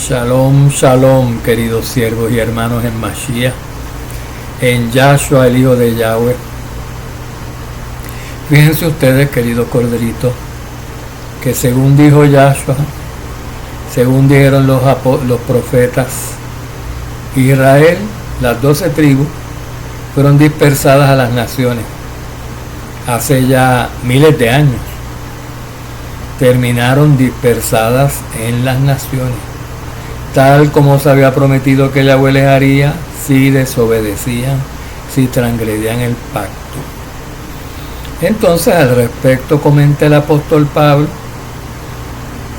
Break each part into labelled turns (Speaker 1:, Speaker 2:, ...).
Speaker 1: Shalom, shalom, queridos siervos y hermanos en Mashiach, en Yahshua, el Hijo de Yahweh. Fíjense ustedes, queridos corderitos, que según dijo Yahshua, según dijeron los profetas, Israel, las 12 tribus, fueron dispersadas a las naciones hace ya miles de años. Terminaron dispersadas en las naciones, tal como se había prometido que Yahweh les haría si desobedecían, si transgredían el pacto. Entonces, al respecto comenta el apóstol Pablo,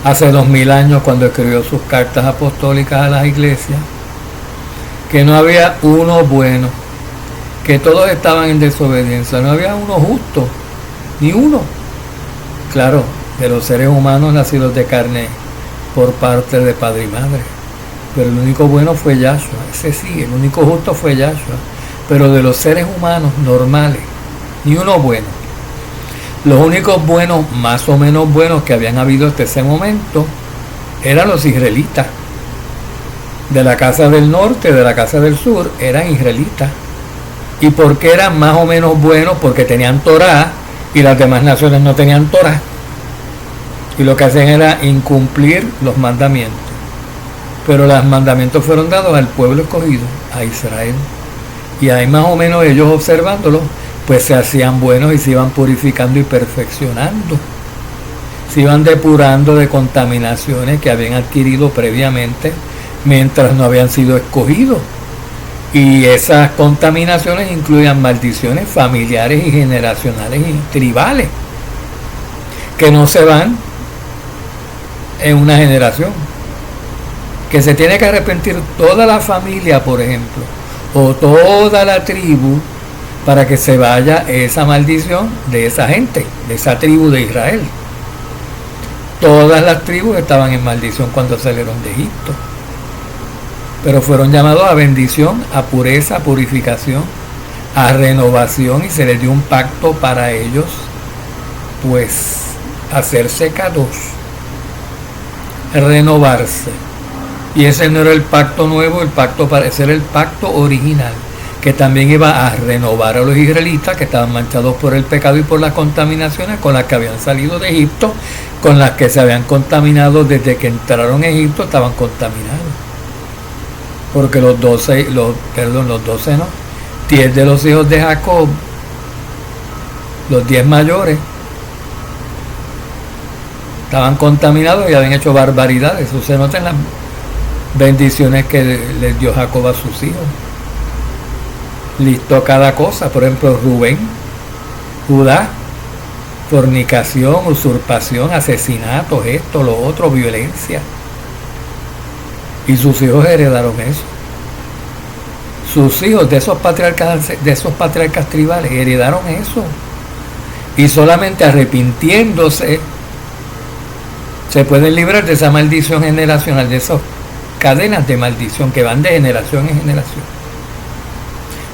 Speaker 1: hace 2000 años cuando escribió sus cartas apostólicas a las iglesias, que no había uno bueno, que todos estaban en desobediencia, no había uno justo, ni uno. Claro, de los seres humanos nacidos de carne por parte de padre y madre, pero el único bueno fue Yahshua, ese sí, el único justo fue Yahshua, pero de los seres humanos normales, ni uno bueno. Los únicos buenos, más o menos buenos que habían habido hasta ese momento, eran los israelitas. De la casa del norte, de la casa del sur, eran israelitas. ¿Y por qué eran más o menos buenos? Porque tenían Torá y las demás naciones no tenían Torá. Y lo que hacían era incumplir los mandamientos. Pero los mandamientos fueron dados al pueblo escogido, a Israel. Y ahí más o menos ellos observándolos, pues se hacían buenos y se iban purificando y perfeccionando. Se iban depurando de contaminaciones que habían adquirido previamente mientras no habían sido escogidos. Y esas contaminaciones incluían maldiciones familiares y generacionales y tribales, que no se van en una generación, que se tiene que arrepentir toda la familia, por ejemplo, o toda la tribu, para que se vaya esa maldición de esa gente, de esa tribu de Israel. Todas las tribus estaban en maldición cuando salieron de Egipto, pero fueron llamados a bendición, a pureza, a purificación, a renovación, y se les dio un pacto para ellos, pues hacerse kadosh, renovarse. Y ese no era el pacto nuevo, el pacto ese era el pacto original, que también iba a renovar a los israelitas que estaban manchados por el pecado y por las contaminaciones con las que habían salido de Egipto, con las que se habían contaminado desde que entraron a Egipto, estaban contaminados. Porque los 12 no, 10 de los hijos de Jacob, los 10 mayores, estaban contaminados y habían hecho barbaridades. Eso se nota en las bendiciones que les dio Jacob a sus hijos. Listó cada cosa, por ejemplo, Rubén, Judá, fornicación, usurpación, asesinatos, esto, lo otro, violencia. Y sus hijos heredaron eso. Sus hijos de esos patriarcas tribales heredaron eso. Y solamente arrepintiéndose se pueden librar de esa maldición generacional, de esas cadenas de maldición que van de generación en generación.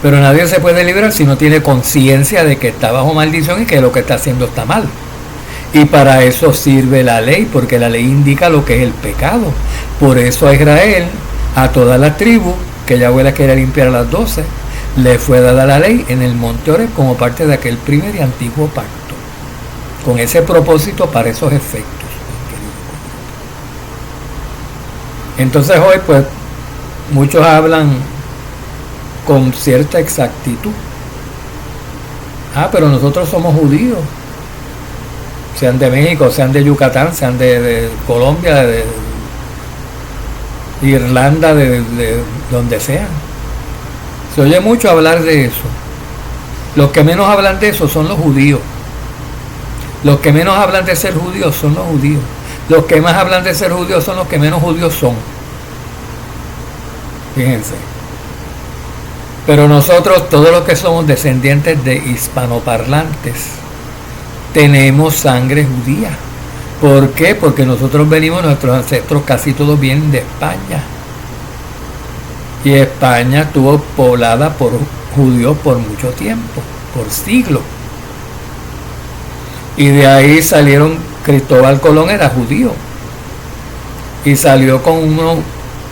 Speaker 1: Pero nadie se puede librar si no tiene conciencia de que está bajo maldición y que lo que está haciendo está mal. Y para eso sirve la ley, porque la ley indica lo que es el pecado. Por eso a Israel, a todas las tribus, que Yahweh las quería limpiar a las 12, le fue dada la ley en el monte Oreb como parte de aquel primer y antiguo pacto. Con ese propósito, para esos efectos. Entonces hoy, pues, muchos hablan con cierta exactitud. Pero nosotros somos judíos, sean de México, sean de Yucatán, sean de Colombia, de Irlanda, de donde sean. Se oye mucho hablar de eso. Los que menos hablan de eso son los judíos. Los que menos hablan de ser judíos son los judíos. Los que más hablan de ser judíos son los que menos judíos son. Fíjense. Pero nosotros, todos los que somos descendientes de hispanoparlantes, tenemos sangre judía. ¿Por qué? Porque nosotros venimos, nuestros ancestros casi todos vienen de España. Y España estuvo poblada por judíos por mucho tiempo, por siglos. Y de ahí salieron, Cristóbal Colón era judío. Y salió con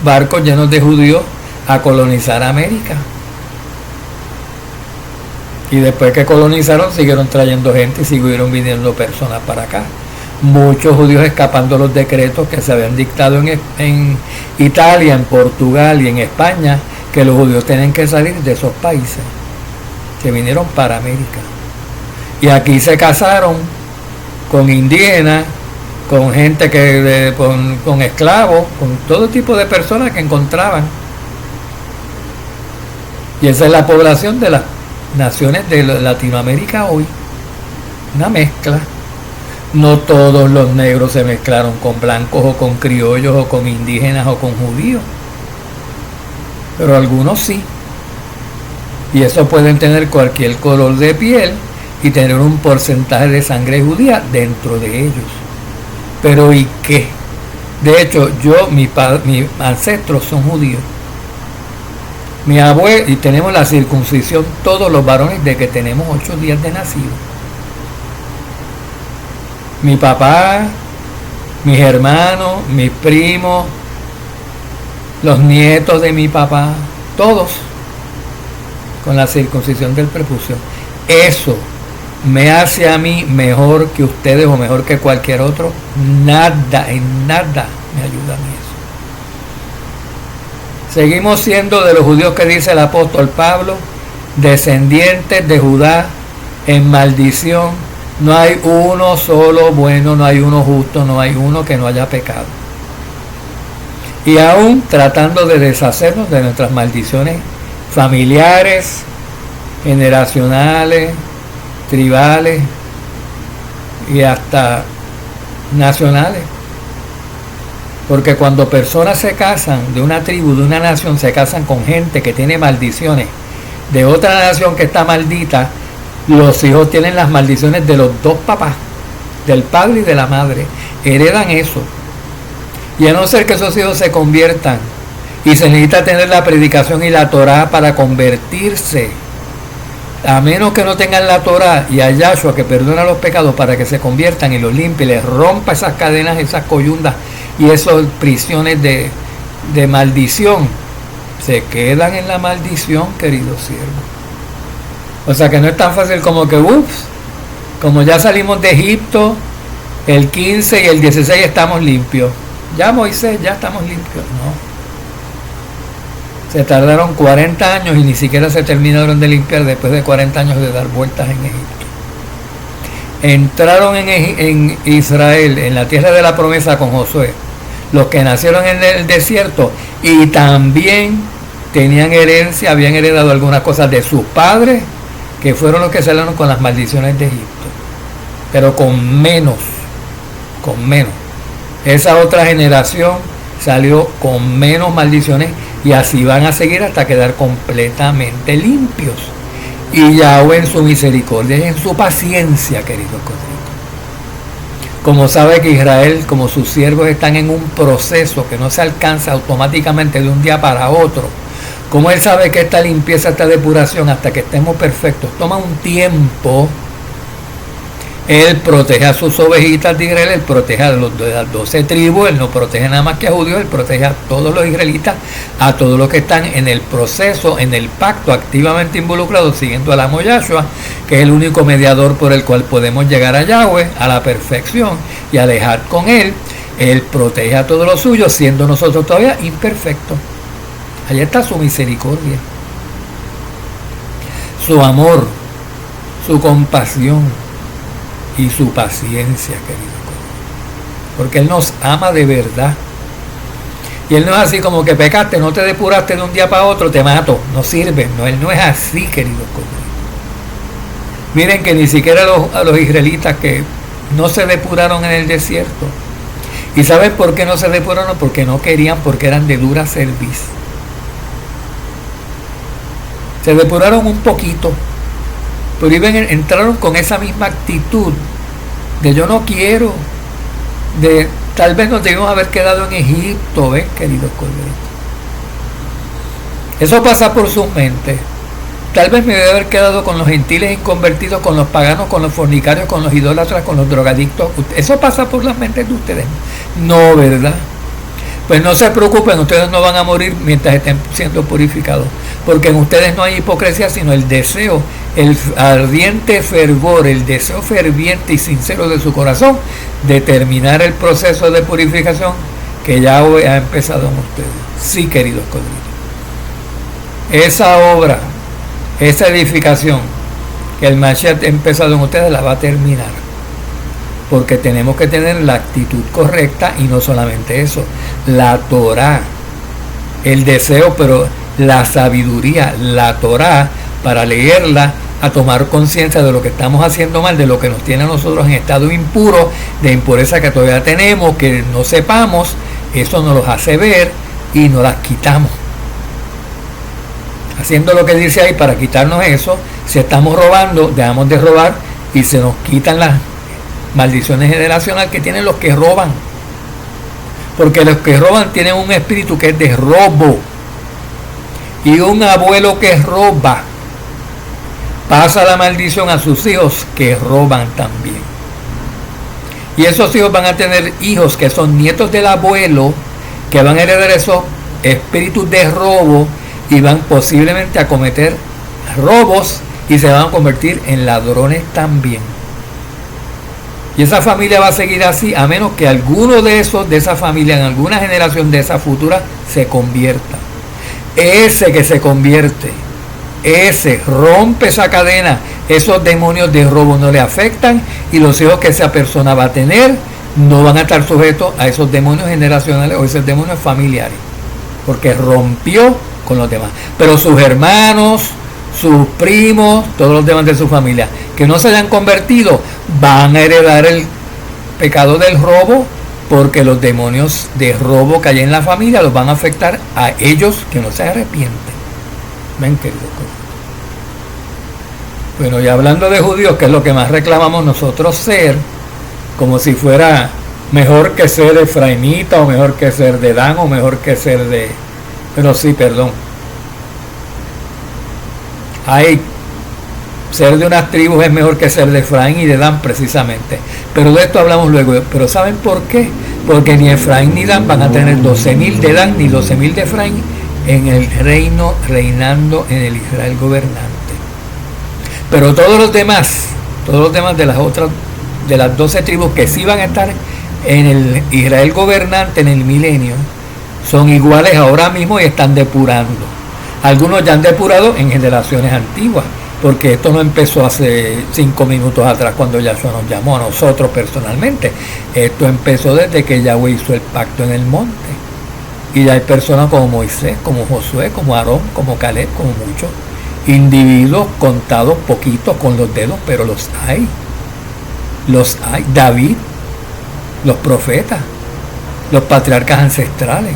Speaker 1: barcos llenos de judíos a colonizar América. Y después que colonizaron, siguieron trayendo gente y siguieron viniendo personas para acá. Muchos judíos escapando los decretos que se habían dictado en Italia, en Portugal y en España, que los judíos tienen que salir de esos países, que vinieron para América. Y aquí se casaron con indígenas, con gente con esclavos, con todo tipo de personas que encontraban. Y esa es la población de las naciones de Latinoamérica hoy. Una mezcla. No todos los negros se mezclaron con blancos o con criollos o con indígenas o con judíos, pero algunos sí. Y eso pueden tener cualquier color de piel y tener un porcentaje de sangre judía dentro de ellos. Pero ¿y qué? De hecho, mis ancestros son judíos. Mi abuelo, y tenemos la circuncisión todos los varones de que tenemos 8 días de nacido. Mi papá, mis hermanos, mis primos, los nietos de mi papá, todos con la circuncisión del prepucio. Eso me hace a mí mejor que ustedes o mejor que cualquier otro. Nada, en nada me ayuda a mí eso. Seguimos siendo de los judíos que dice el apóstol Pablo, descendientes de Judá en maldición. No hay uno solo bueno, no hay uno justo, no hay uno que no haya pecado. Y aún tratando de deshacernos de nuestras maldiciones familiares, generacionales, tribales y hasta nacionales. Porque cuando personas se casan de una tribu, de una nación, se casan con gente que tiene maldiciones de otra nación que está maldita, los hijos tienen las maldiciones de los dos papás, del padre y de la madre. Heredan eso. Y a no ser que esos hijos se conviertan, y se necesita tener la predicación y la Torá para convertirse, a menos que no tengan la Torá y a Yahshua que perdona los pecados para que se conviertan y los limpie, les rompa esas cadenas, esas coyundas y esas prisiones de maldición, se quedan en la maldición, queridos siervos. O sea que no es tan fácil como que, como ya salimos de Egipto, el 15 y el 16 estamos limpios. Ya Moisés, ya estamos limpios. No. Se tardaron 40 años y ni siquiera se terminaron de limpiar después de 40 años de dar vueltas en Egipto. Entraron en Israel, en la tierra de la promesa con Josué, los que nacieron en el desierto y también tenían herencia, habían heredado algunas cosas de sus padres, que fueron los que salieron con las maldiciones de Egipto, pero con menos. Esa otra generación salió con menos maldiciones y así van a seguir hasta quedar completamente limpios. Y Yahweh en su misericordia y en su paciencia, queridos cosritos, como sabe que Israel, como sus siervos están en un proceso que no se alcanza automáticamente de un día para otro, como él sabe que esta limpieza, esta depuración, hasta que estemos perfectos, toma un tiempo, él protege a sus ovejitas de Israel, él protege a las 12 tribus, él no protege nada más que a judíos, él protege a todos los israelitas, a todos los que están en el proceso, en el pacto, activamente involucrados, siguiendo al amo Yahshua, que es el único mediador por el cual podemos llegar a Yahweh, a la perfección, y alejar con él. Él protege a todos los suyos, siendo nosotros todavía imperfectos. Allí está su misericordia, su amor, su compasión y su paciencia, querido. Porque él nos ama de verdad. Y él no es así como que pecaste, no te depuraste de un día para otro, te mato. No sirve, no, él no es así, querido. Miren que ni siquiera a los israelitas que no se depuraron en el desierto. ¿Y saben por qué no se depuraron? Porque no querían, porque eran de dura cerviz. Se depuraron un poquito, pero entraron con esa misma actitud de yo no quiero, de tal vez nos debimos haber quedado en Egipto, ¿ven, queridos corderos? Eso pasa por sus mentes. Tal vez me debe haber quedado con los gentiles inconvertidos, con los paganos, con los fornicarios, con los idólatras, con los drogadictos. Eso pasa por las mentes de ustedes. No, ¿verdad? Pues no se preocupen, ustedes no van a morir mientras estén siendo purificados, porque en ustedes no hay hipocresía, sino el deseo, el ardiente fervor, el deseo ferviente y sincero de su corazón de terminar el proceso de purificación que ya hoy ha empezado en ustedes. Sí, queridos codritos. Esa obra, esa edificación que el Mashiach ha empezado en ustedes la va a terminar. Porque tenemos que tener la actitud correcta y no solamente eso, la Torah, el deseo, pero la sabiduría, la Torah, para leerla, a tomar conciencia de lo que estamos haciendo mal, de lo que nos tiene a nosotros en estado impuro, de impureza que todavía tenemos, que no sepamos, eso nos los hace ver y nos las quitamos. Haciendo lo que dice ahí para quitarnos eso, si estamos robando, dejamos de robar y se nos quitan las maldiciones generacionales que tienen los que roban, porque los que roban tienen un espíritu que es de robo, y un abuelo que roba pasa la maldición a sus hijos que roban también, y esos hijos van a tener hijos que son nietos del abuelo, que van a heredar esos espíritus de robo y van posiblemente a cometer robos y se van a convertir en ladrones también. Y esa familia va a seguir así, a menos que alguno de esos, de esa familia, en alguna generación de esa futura, se convierta. Ese que se convierte, ese rompe esa cadena, esos demonios de robo no le afectan, y los hijos que esa persona va a tener no van a estar sujetos a esos demonios generacionales o esos demonios familiares, porque rompió con los demás. Pero sus hermanos, sus primos, todos los demás de su familia que no se hayan convertido van a heredar el pecado del robo, porque los demonios de robo que hay en la familia los van a afectar a ellos que no se arrepienten. Ven, querido. Bueno, y hablando de judíos, que es lo que más reclamamos nosotros ser, como si fuera mejor que ser efraimita, o mejor que ser de Dan, o mejor que ser de... Pero sí, perdón. Hay ser de unas tribus es mejor que ser de Efraín y de Dan, precisamente. Pero de esto hablamos luego. Pero ¿saben por qué? Porque ni Efraín ni Dan van a tener 12.000 de Dan ni 12.000 de Efraín en el reino, reinando en el Israel gobernante. Pero todos los demás de las otras, de las 12 tribus que sí van a estar en el Israel gobernante en el milenio, son iguales ahora mismo y están depurando. Algunos ya han depurado en generaciones antiguas, porque esto no empezó hace 5 minutos atrás cuando Yahshua nos llamó a nosotros personalmente. Esto empezó desde que Yahweh hizo el pacto en el monte. Y ya hay personas como Moisés, como Josué, como Aarón, como Caleb, como muchos individuos contados poquitos con los dedos, pero los hay. Los hay. David, los profetas, los patriarcas ancestrales.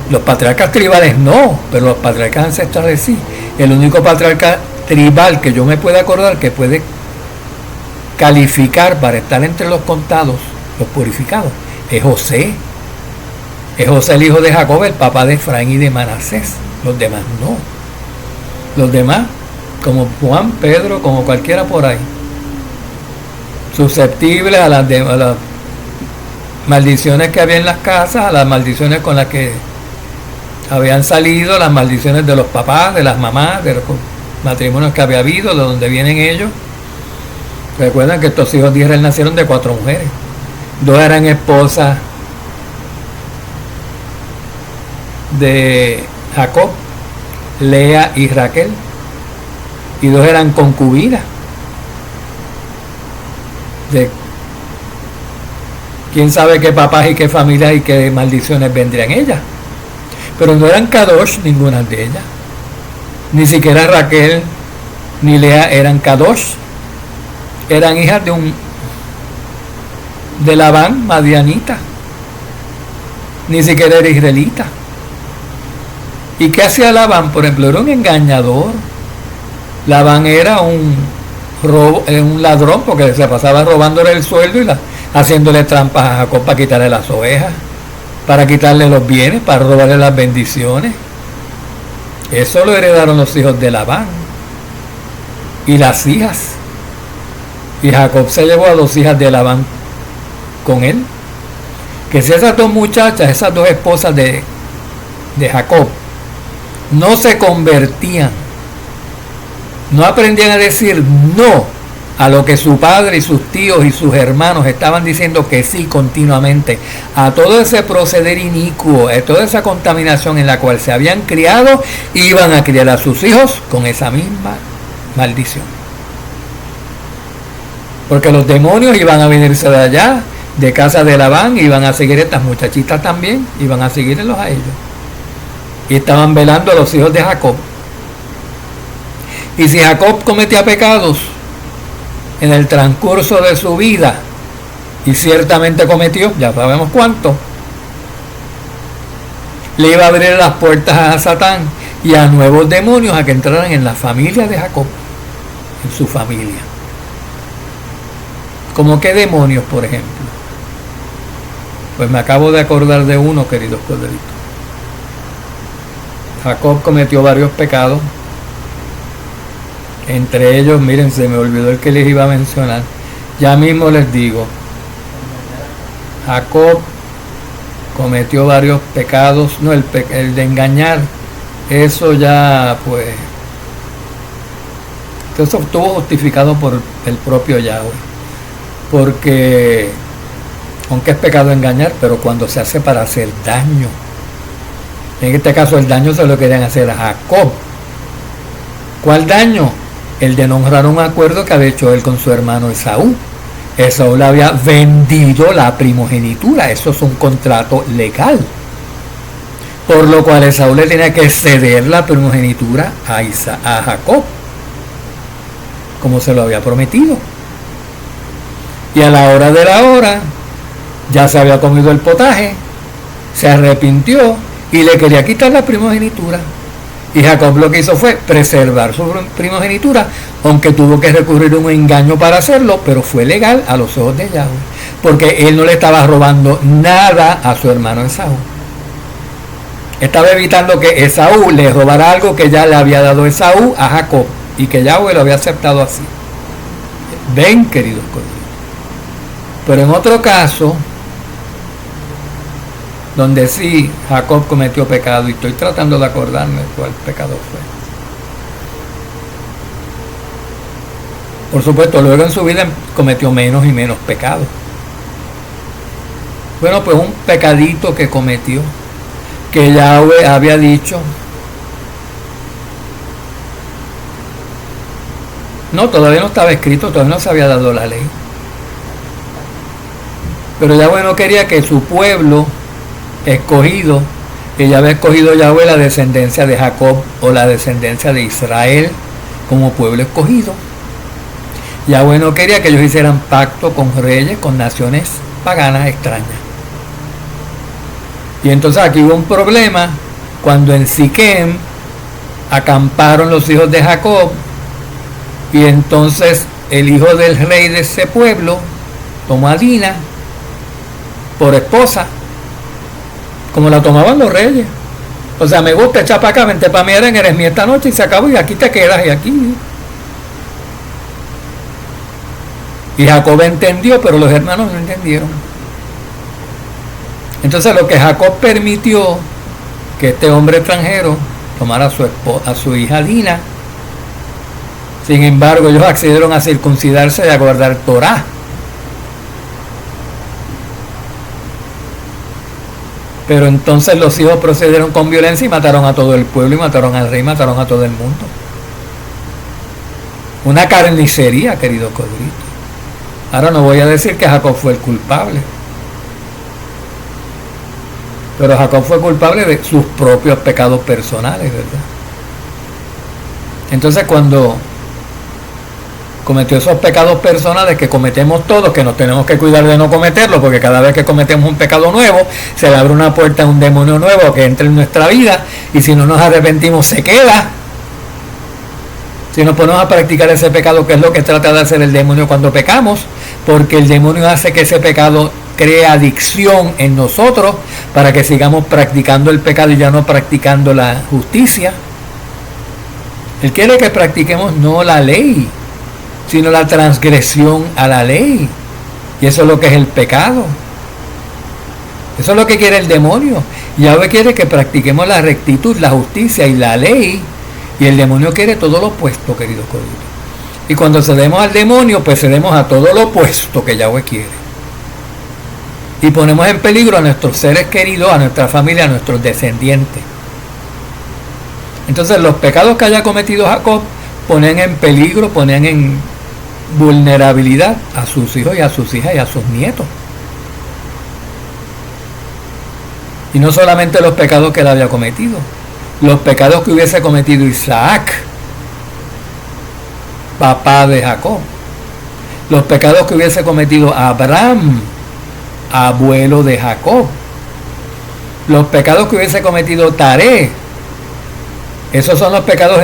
Speaker 1: Los patriarcas tribales no, pero los patriarcas ancestrales sí. El único patriarca tribal que yo me pueda acordar que puede calificar para estar entre los contados, los purificados, es José. Es José el hijo de Jacob, el papá de Efraín y de Manasés. Los demás no. Los demás, como Juan, Pedro, como cualquiera por ahí, susceptibles a las maldiciones que había en las casas, a las maldiciones con las que habían salido, las maldiciones de los papás, de las mamás, de los matrimonios que había habido, de donde vienen ellos. Recuerdan que estos hijos de Israel nacieron de 4 mujeres. 2 eran esposas de Jacob, Lea y Raquel, y 2 eran concubinas de quién sabe qué papás y qué familias y qué maldiciones vendrían ellas. Pero no eran Kadosh ninguna de ellas, ni siquiera Raquel ni Lea eran Kadosh, eran hijas de Labán, madianita, ni siquiera era israelita. ¿Y qué hacía Labán? Por ejemplo, era un engañador. Labán era un ladrón, porque se pasaba robándole el sueldo y haciéndole trampas a Jacob para quitarle las ovejas, para quitarle los bienes, para robarle las bendiciones. Eso lo heredaron los hijos de Labán y las hijas. Y Jacob se llevó a 2 hijas de Labán con él. que si esas dos muchachas, esas dos esposas de Jacob, no se convertían, no aprendían a decir no a lo que su padre y sus tíos y sus hermanos estaban diciendo que sí continuamente, a todo ese proceder inicuo, a toda esa contaminación en la cual se habían criado, iban a criar a sus hijos con esa misma maldición. Porque los demonios iban a venirse de allá, de casa de Labán, iban a seguir estas muchachitas también, iban a seguirlos a ellos. Y estaban velando a los hijos de Jacob. Y si Jacob cometía pecados en el transcurso de su vida, y ciertamente cometió, ya sabemos cuánto, le iba a abrir las puertas a Satán y a nuevos demonios a que entraran en la familia de Jacob, en su familia. ¿Cómo qué demonios, por ejemplo? Pues me acabo de acordar de uno, queridos corderitos. Jacob cometió varios pecados. Entre ellos, miren, se me olvidó el que les iba a mencionar. Ya mismo les digo. Jacob cometió varios pecados. No, el de engañar. Eso ya, pues. Eso estuvo justificado por el propio Yahweh. Porque, aunque es pecado engañar, pero cuando se hace para hacer daño. En este caso, el daño se lo querían hacer a Jacob. ¿Cuál daño? El de no honrar un acuerdo que había hecho él con su hermano Esaú. Esaú le había vendido la primogenitura. Eso es un contrato legal. Por lo cual Esaú le tenía que ceder la primogenitura a Jacob, como se lo había prometido. Y a la hora de la hora, ya se había comido el potaje, se arrepintió y le quería quitar la primogenitura. Y Jacob lo que hizo fue preservar su primogenitura, aunque tuvo que recurrir a un engaño para hacerlo, pero fue legal a los ojos de Yahweh, porque él no le estaba robando nada a su hermano Esaú. Estaba evitando que Esaú le robara algo que ya le había dado Esaú a Jacob, y que Yahweh lo había aceptado así. Ven, queridos corderitos. Pero en otro caso, donde sí Jacob cometió pecado, y estoy tratando de acordarme cuál pecado fue. Por supuesto, luego en su vida cometió menos y menos pecados. Bueno, pues un pecadito que cometió, que Yahweh había dicho, no, todavía no estaba escrito, todavía no se había dado la ley. Pero Yahweh no quería que su pueblo escogido, que ya había escogido Yahweh la descendencia de Jacob o la descendencia de Israel como pueblo escogido. Yahweh no quería que ellos hicieran pacto con reyes, con naciones paganas extrañas. Y entonces aquí hubo un problema cuando en Siquem acamparon los hijos de Jacob, y entonces el hijo del rey de ese pueblo tomó a Dina por esposa, como la tomaban los reyes. O sea, me gusta echar para acá, vente para mí, eres mi esta noche y se acabó, y aquí te quedas, y aquí. Y Jacob entendió, pero los hermanos no entendieron. Entonces lo que Jacob permitió que este hombre extranjero tomara a su hija Dina. Sin embargo, ellos accedieron a circuncidarse y a guardar Torá. Pero entonces los hijos procedieron con violencia y mataron a todo el pueblo, y mataron al rey, mataron a todo el mundo. Una carnicería, querido cordito. Ahora no voy a decir que Jacob fue el culpable, pero Jacob fue culpable de sus propios pecados personales, ¿verdad? Entonces cuando cometió esos pecados personales que cometemos todos, que nos tenemos que cuidar de no cometerlos, porque cada vez que cometemos un pecado nuevo, se le abre una puerta a un demonio nuevo que entre en nuestra vida, y si no nos arrepentimos se queda. Si nos ponemos a practicar ese pecado, que es lo que trata de hacer el demonio cuando pecamos, porque el demonio hace que ese pecado cree adicción en nosotros, para que sigamos practicando el pecado y ya no practicando la justicia. Él quiere que practiquemos no la ley, sino la transgresión a la ley. Y eso es lo que es el pecado. Eso es lo que quiere el demonio. Yahweh quiere que practiquemos la rectitud, la justicia y la ley. Y el demonio quiere todo lo opuesto, queridos coritos. Y cuando cedemos al demonio, pues cedemos a todo lo opuesto que Yahweh quiere. Y ponemos en peligro a nuestros seres queridos, a nuestra familia, a nuestros descendientes. Entonces los pecados que haya cometido Jacob ponen en peligro, ponen en vulnerabilidad a sus hijos y a sus hijas y a sus nietos. Y no solamente los pecados que él había cometido, los pecados que hubiese cometido Isaac, papá de Jacob, los pecados que hubiese cometido Abraham, abuelo de Jacob, los pecados que hubiese cometido Taré. Esos son los pecados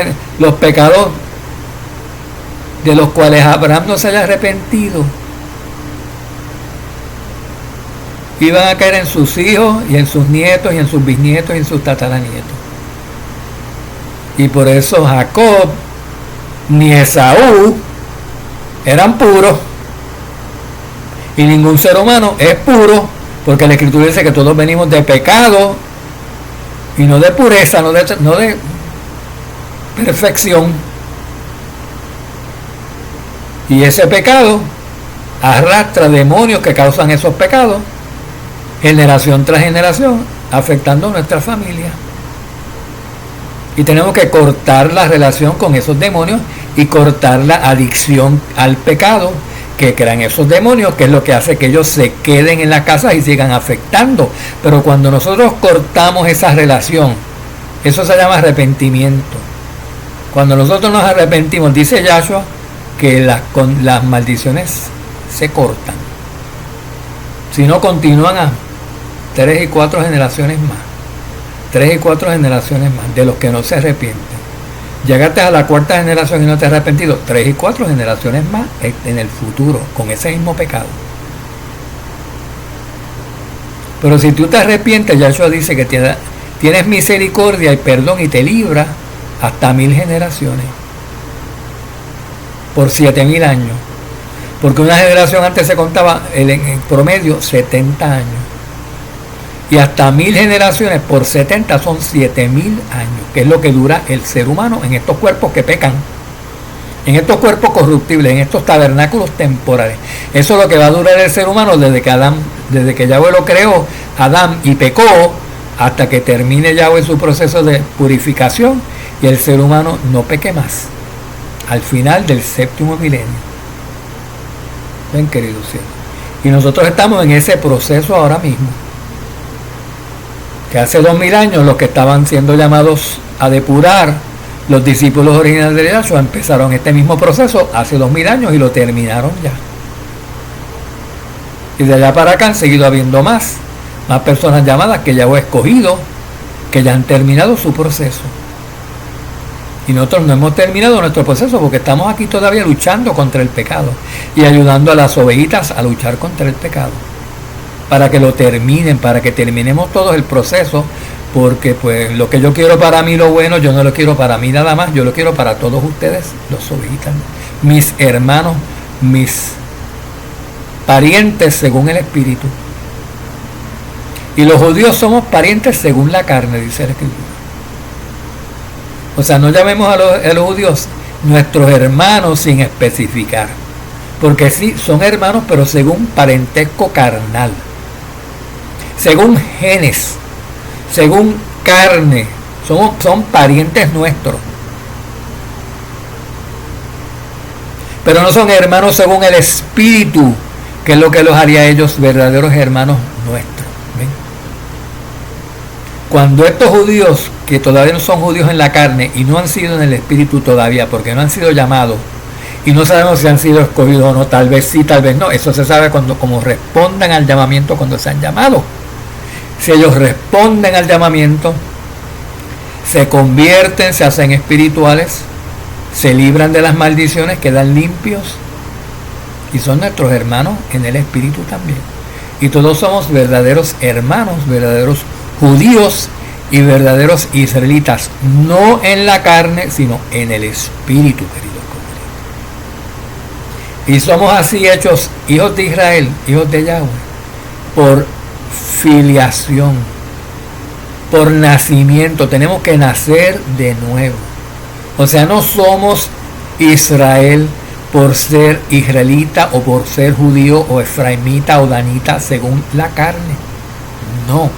Speaker 1: de los cuales Abraham no se haya arrepentido. Iban a caer en sus hijos y en sus nietos y en sus bisnietos y en sus tataranietos. Y por eso Jacob ni Esaú eran puros. Y ningún ser humano es puro, porque la Escritura dice que todos venimos de pecado y no de pureza, no de perfección. Y ese pecado arrastra demonios que causan esos pecados, generación tras generación, afectando a nuestra familia. Y tenemos que cortar la relación con esos demonios y cortar la adicción al pecado que crean esos demonios, que es lo que hace que ellos se queden en la casa y sigan afectando. Pero cuando nosotros cortamos esa relación, eso se llama arrepentimiento. Cuando nosotros nos arrepentimos, dice Yahshua, que las maldiciones se cortan. Si no, continúan a 3 y 4 generaciones más. 3 y 4 generaciones más de los que no se arrepienten. Llegaste a la 4ª generación y no te has arrepentido, 3 y 4 generaciones más en el futuro, con ese mismo pecado. Pero si tú te arrepientes, Yahshua dice que tienes misericordia y perdón y te libra hasta 1000 generaciones. Por 7000 años. Porque una generación antes se contaba en promedio 70 años. Y hasta 1000 generaciones por 70 son 7000 años, que es lo que dura el ser humano en estos cuerpos que pecan, en estos cuerpos corruptibles, en estos tabernáculos temporales. Eso es lo que va a durar el ser humano desde que Yahweh lo creó, Adán, y pecó, hasta que termine Yahweh su proceso de purificación y el ser humano no peque más, al final del 7º milenio. Ven, queridos cielos. Y nosotros estamos en ese proceso ahora mismo. Que hace 2000 años los que estaban siendo llamados a depurar, los discípulos originales de Yahshua, empezaron este mismo proceso hace 2000 años y lo terminaron ya. Y de allá para acá han seguido habiendo más personas llamadas que Yahweh ha escogido, que ya han terminado su proceso. Y nosotros no hemos terminado nuestro proceso porque estamos aquí todavía luchando contra el pecado y ayudando a las ovejitas a luchar contra el pecado. Para que lo terminen, para que terminemos todo el proceso, porque pues lo que yo quiero para mí, lo bueno, yo no lo quiero para mí nada más, yo lo quiero para todos ustedes, los ovejitas, mis hermanos, mis parientes según el Espíritu. Y los judíos somos parientes según la carne, dice la Escritura. O sea, no llamemos a los judíos nuestros hermanos sin especificar, porque sí, son hermanos, pero según parentesco carnal, según genes, según carne, son parientes nuestros. Pero no son hermanos según el Espíritu, que es lo que los haría ellos verdaderos hermanos nuestros. ¿Ven? Cuando estos judíos, que todavía no son judíos en la carne y no han sido en el Espíritu todavía, porque no han sido llamados, y no sabemos si han sido escogidos o no, tal vez sí, tal vez no, eso se sabe como respondan al llamamiento cuando sean llamados. Si ellos responden al llamamiento, se convierten, se hacen espirituales, se libran de las maldiciones, quedan limpios y son nuestros hermanos en el Espíritu también. Y todos somos verdaderos hermanos, verdaderos judíos y verdaderos israelitas, no en la carne, sino en el Espíritu, queridos. Y somos así hechos hijos de Israel, hijos de Yahweh, por filiación, por nacimiento. Tenemos que nacer de nuevo. O sea, no somos Israel por ser israelita o por ser judío o efraimita o danita según la carne. No.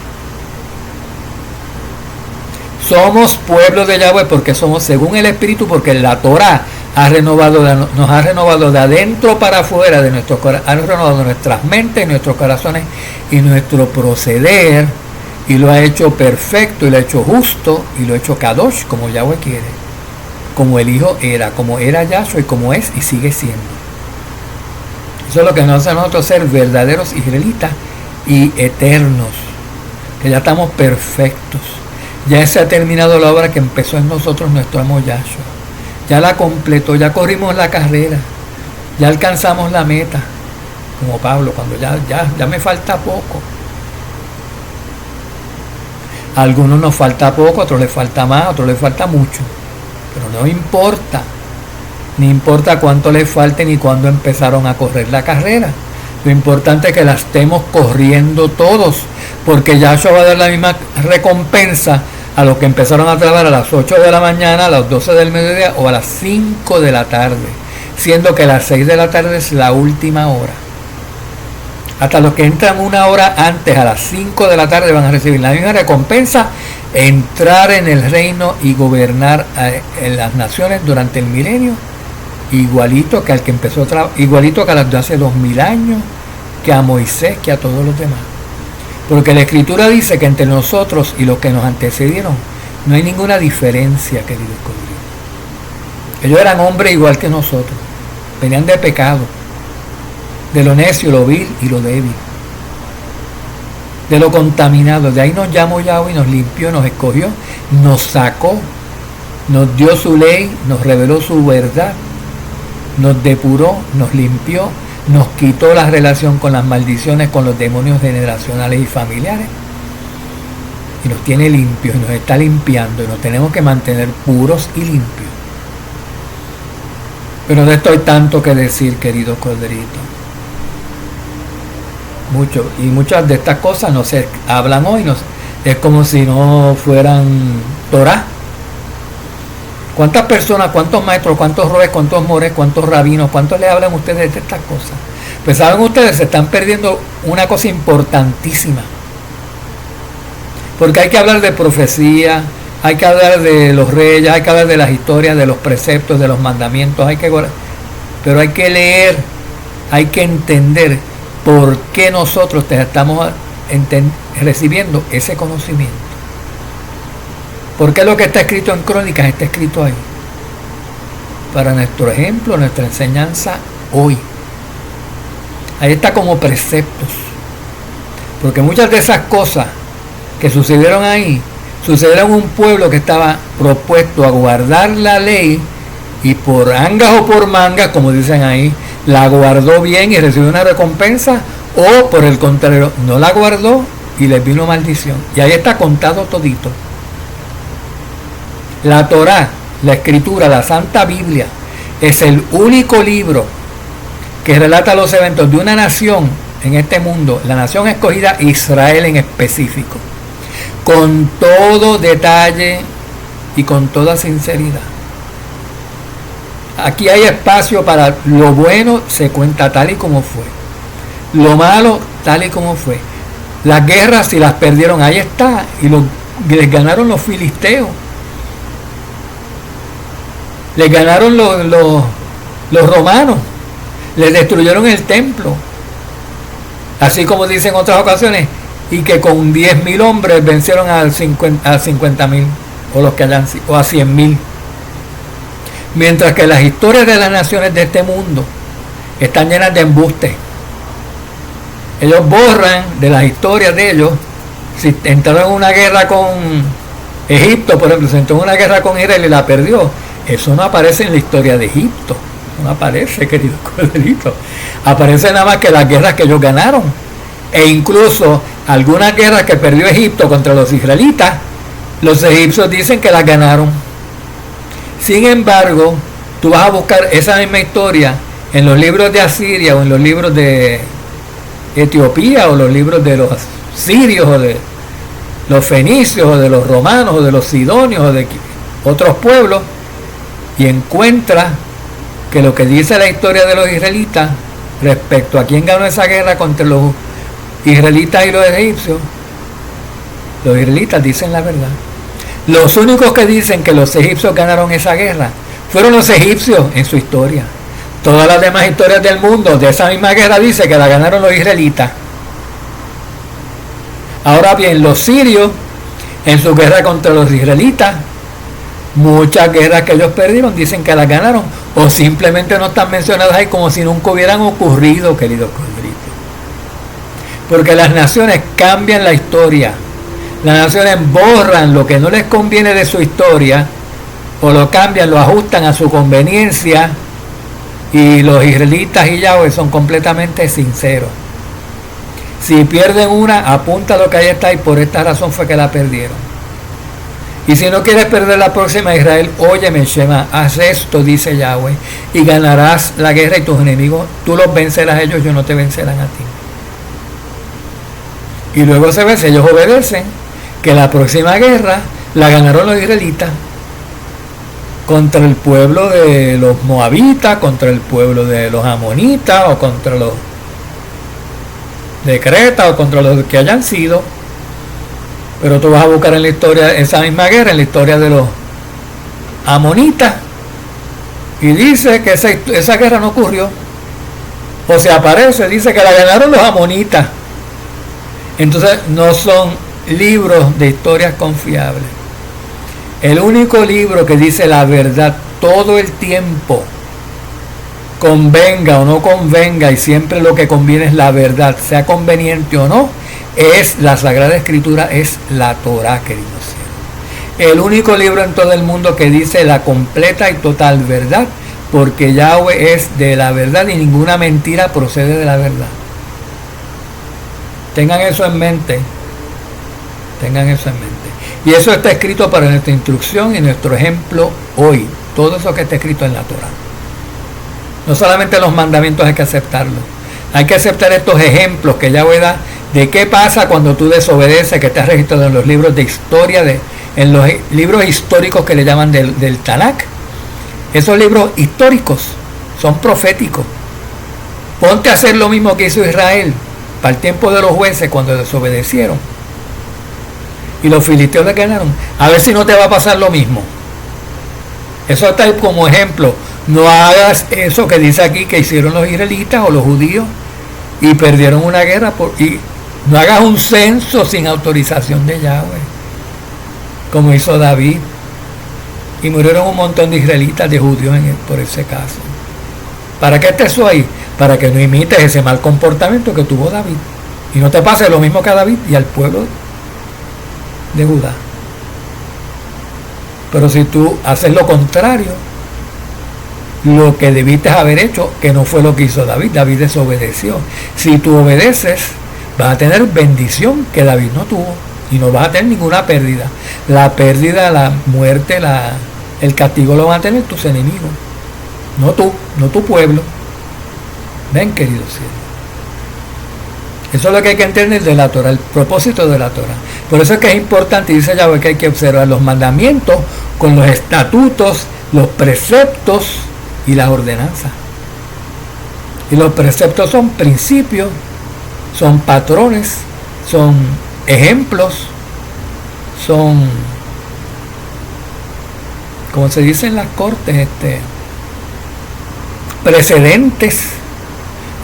Speaker 1: Somos pueblo de Yahweh porque somos según el Espíritu, porque la Torah nos ha renovado de adentro para afuera, ha renovado nuestras mentes, nuestros corazones y nuestro proceder, y lo ha hecho perfecto, y lo ha hecho justo, y lo ha hecho kadosh, como Yahweh quiere, como el Hijo era, como era Yahshua y como es y sigue siendo. Eso es lo que nos hace a nosotros ser verdaderos israelitas y eternos, que ya estamos perfectos. Ya se ha terminado la obra que empezó en nosotros nuestro amo Yahshua. Ya la completó, ya corrimos la carrera, ya alcanzamos la meta, como Pablo, cuando ya me falta poco. A algunos nos falta poco, a otros les falta más, a otros les falta mucho, pero no importa, ni importa cuánto les falte ni cuándo empezaron a correr la carrera. Lo importante es que la estemos corriendo todos, porque Yahshua va a dar la misma recompensa a los que empezaron a trabajar a las 8 de la mañana, a las 12 del mediodía o a las 5 de la tarde, siendo que las 6 de la tarde es la última hora. Hasta los que entran una hora antes, a las 5 de la tarde, van a recibir la misma recompensa, entrar en el reino y gobernar en las naciones durante el milenio, igualito que al que empezó igualito que a las de hace 2000 años, que a Moisés, que a todos los demás. Porque la Escritura dice que entre nosotros y los que nos antecedieron no hay ninguna diferencia, queridos codritos. Ellos eran hombres igual que nosotros, venían de pecado, de lo necio, lo vil y lo débil, de lo contaminado. De ahí nos llamó Yahweh y nos limpió, nos escogió, nos sacó, nos dio su ley, nos reveló su verdad, nos depuró, nos limpió, nos quitó la relación con las maldiciones, con los demonios generacionales y familiares, y nos tiene limpios y nos está limpiando, y nos tenemos que mantener puros y limpios. Pero de esto hay tanto que decir, queridos corderitos. Mucho, y muchas de estas cosas no se hablan hoy, es como si no fueran Torah. ¿Cuántas personas, cuántos maestros, cuántos robes, cuántos mores, cuántos rabinos, cuántos le hablan ustedes de estas cosas? Pues saben ustedes, se están perdiendo una cosa importantísima. Porque hay que hablar de profecía, hay que hablar de los reyes, hay que hablar de las historias, de los preceptos, de los mandamientos, pero hay que leer, hay que entender por qué nosotros estamos recibiendo ese conocimiento. ¿Por qué lo que está escrito en Crónicas está escrito ahí? Para nuestro ejemplo, nuestra enseñanza hoy. Ahí está como preceptos. Porque muchas de esas cosas que sucedieron ahí, sucedieron en un pueblo que estaba propuesto a guardar la ley, y por angas o por mangas, como dicen ahí, la guardó bien y recibió una recompensa, o por el contrario, no la guardó y les vino maldición. Y ahí está contado todito. La Torá, la Escritura, la Santa Biblia, es el único libro que relata los eventos de una nación en este mundo, la nación escogida, Israel en específico, con todo detalle y con toda sinceridad. Aquí hay espacio para lo bueno, se cuenta tal y como fue, lo malo tal y como fue. Las guerras, si las perdieron, ahí está, y les ganaron los filisteos. Les ganaron los romanos, les destruyeron el templo, así como dicen en otras ocasiones, y que con 10,000 hombres vencieron a 50,000 o los que hayan, o a 100,000. Mientras que las historias de las naciones de este mundo están llenas de embustes. Ellos borran de las historias de ellos, si entraron en una guerra con Egipto, por ejemplo, se entró en una guerra con Israel y la perdió. Eso no aparece en la historia de Egipto, no aparece, querido corderito. Aparece nada más que las guerras que ellos ganaron, e incluso algunas guerras que perdió Egipto contra los israelitas, los egipcios dicen que las ganaron. Sin embargo, tú vas a buscar esa misma historia en los libros de Asiria o en los libros de Etiopía o los libros de los sirios o de los fenicios o de los romanos o de los sidonios o de otros pueblos, y encuentra que lo que dice la historia de los israelitas respecto a quién ganó esa guerra contra los israelitas y los egipcios, los israelitas dicen la verdad. Los únicos que dicen que los egipcios ganaron esa guerra fueron los egipcios en su historia. Todas las demás historias del mundo de esa misma guerra dice que la ganaron los israelitas. Ahora bien, los sirios en su guerra contra los israelitas, muchas guerras que ellos perdieron dicen que las ganaron, o simplemente no están mencionadas ahí como si nunca hubieran ocurrido, queridos corderitos. Porque las naciones cambian la historia. Las naciones borran lo que no les conviene de su historia, o lo cambian, lo ajustan a su conveniencia, y los israelitas y Yahweh son completamente sinceros. Si pierden una, apunta lo que ahí está, y por esta razón fue que la perdieron. Y si no quieres perder la próxima, Israel, óyeme, Shema, haz esto, dice Yahweh, y ganarás la guerra, y tus enemigos, tú los vencerás a ellos, ellos no te vencerán a ti. Y luego se ve, si ellos obedecen, que la próxima guerra la ganaron los israelitas contra el pueblo de los moabitas, contra el pueblo de los amonitas, o contra los de Creta, o contra los que hayan sido. Pero tú vas a buscar en la historia, esa misma guerra, en la historia de los amonitas, y dice que esa guerra no ocurrió, o se aparece, dice que la ganaron los amonitas. Entonces no son libros de historias confiables. El único libro que dice la verdad todo el tiempo, convenga o no convenga, y siempre lo que conviene es la verdad, sea conveniente o no, es la Sagrada Escritura, es la Torá, queridos cielos. El único libro en todo el mundo que dice la completa y total verdad, porque Yahweh es de la verdad y ninguna mentira procede de la verdad. Tengan eso en mente. Tengan eso en mente. Y eso está escrito para nuestra instrucción y nuestro ejemplo hoy. Todo eso que está escrito en la Torá. No solamente los mandamientos hay que aceptarlos. Hay que aceptar estos ejemplos que Yahweh da de qué pasa cuando tú desobedeces, que está registrado en los libros de historia, en los libros históricos que le llaman del Tanakh. Esos libros históricos son proféticos. Ponte a hacer lo mismo que hizo Israel para el tiempo de los jueces cuando desobedecieron. Y los filisteos le ganaron. A ver si no te va a pasar lo mismo. Eso está ahí como ejemplo. No hagas eso que dice aquí que hicieron los israelitas o los judíos y perdieron una guerra. Y no hagas un censo sin autorización de Yahweh, como hizo David. Y murieron un montón de israelitas, de judíos por ese caso. ¿Para qué estés eso ahí? Para que no imites ese mal comportamiento que tuvo David. Y no te pase lo mismo que a David y al pueblo de Judá. Pero si tú haces lo contrario, lo que debiste haber hecho, que no fue lo que hizo David, David desobedeció. Si tú obedeces, vas a tener bendición que David no tuvo, y no vas a tener ninguna pérdida. La pérdida, la muerte, el castigo lo van a tener tus enemigos, no tú, no tu pueblo. Ven, queridos cielos. Eso es lo que hay que entender de la Torah, el propósito de la Torah. Por eso es que es importante, dice Yahweh, que hay que observar los mandamientos con los estatutos, los preceptos y las ordenanzas. Y los preceptos son principios, son patrones, son ejemplos, son, como se dice en las cortes, precedentes.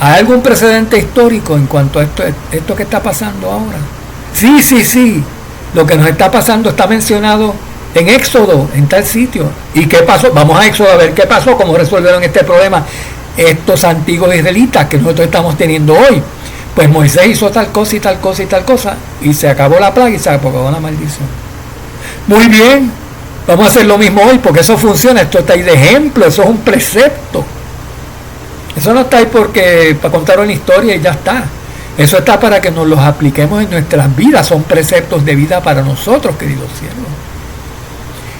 Speaker 1: ¿Hay algún precedente histórico en cuanto a esto que está pasando ahora? Sí. Lo que nos está pasando está mencionado en Éxodo, en tal sitio. ¿Y qué pasó? Vamos a Éxodo a ver qué pasó, cómo resolvieron este problema estos antiguos israelitas que nosotros estamos teniendo hoy. Pues Moisés hizo tal cosa y tal cosa y tal cosa, y se acabó la plaga y se acabó la maldición. Muy bien, vamos a hacer lo mismo hoy, porque eso funciona. Esto está ahí de ejemplo, eso es un precepto. Eso no está ahí para contar una historia y ya está. Eso está para que nos los apliquemos en nuestras vidas. Son preceptos de vida para nosotros, queridos cielos.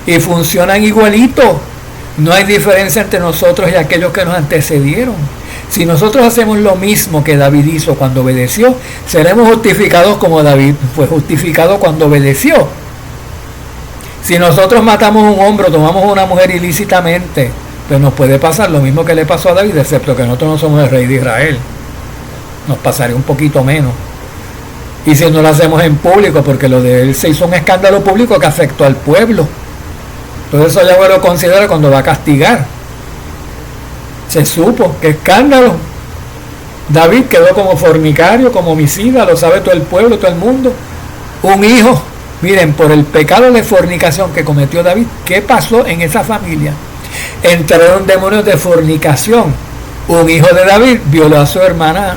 Speaker 1: Y funcionan igualito. No hay diferencia entre nosotros y aquellos que nos antecedieron. Si nosotros hacemos lo mismo que David hizo cuando obedeció, seremos justificados como David fue justificado cuando obedeció. Si nosotros matamos a un hombre o tomamos a una mujer ilícitamente, pues nos puede pasar lo mismo que le pasó a David, excepto que nosotros no somos el rey de Israel. Nos pasaría un poquito menos. Y si no lo hacemos en público, porque lo de él se hizo un escándalo público que afectó al pueblo. Entonces eso Yahweh lo considera cuando va a castigar. Se supo, qué escándalo. David quedó como fornicario, como homicida, lo sabe todo el pueblo, todo el mundo. Un hijo, miren, por el pecado de fornicación que cometió David, ¿qué pasó en esa familia? Entraron demonios de fornicación. Un hijo de David violó a su hermana.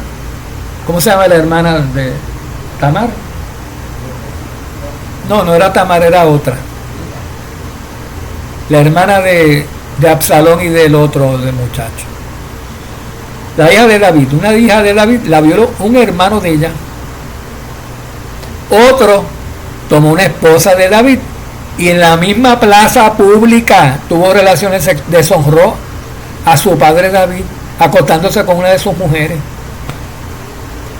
Speaker 1: ¿Cómo se llama la hermana de Tamar? No era Tamar, era otra. La hermana de Absalón y del otro del muchacho. La hija de David, una hija de David la violó un hermano de ella. Otro tomó una esposa de David y en la misma plaza pública tuvo relaciones, deshonró a su padre David acostándose con una de sus mujeres.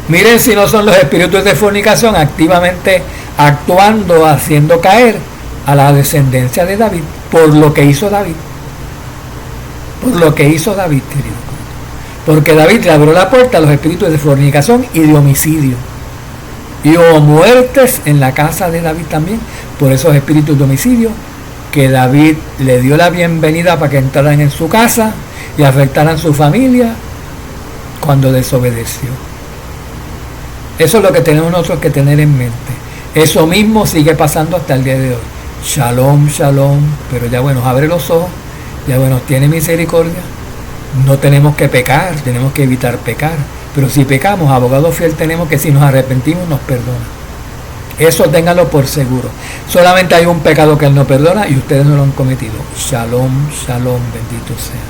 Speaker 1: Miren si no son los espíritus de fornicación activamente actuando, haciendo caer a la descendencia de David por lo que hizo David. Por lo que hizo David, querido. Porque David le abrió la puerta a los espíritus de fornicación y de homicidio. Y hubo muertes en la casa de David también por esos espíritus de homicidio que David le dio la bienvenida para que entraran en su casa y afectaran su familia cuando desobedeció. Eso es lo que tenemos nosotros que tener en mente. Eso mismo sigue pasando hasta el día de hoy. Shalom, shalom. Pero ya bueno, abre los ojos. Ya bueno, tiene misericordia. No tenemos que pecar, tenemos que evitar pecar. Pero si pecamos, abogado fiel tenemos que si nos arrepentimos nos perdona. Eso ténganlo por seguro. Solamente hay un pecado que Él no perdona y ustedes no lo han cometido. Shalom, shalom, bendito sea.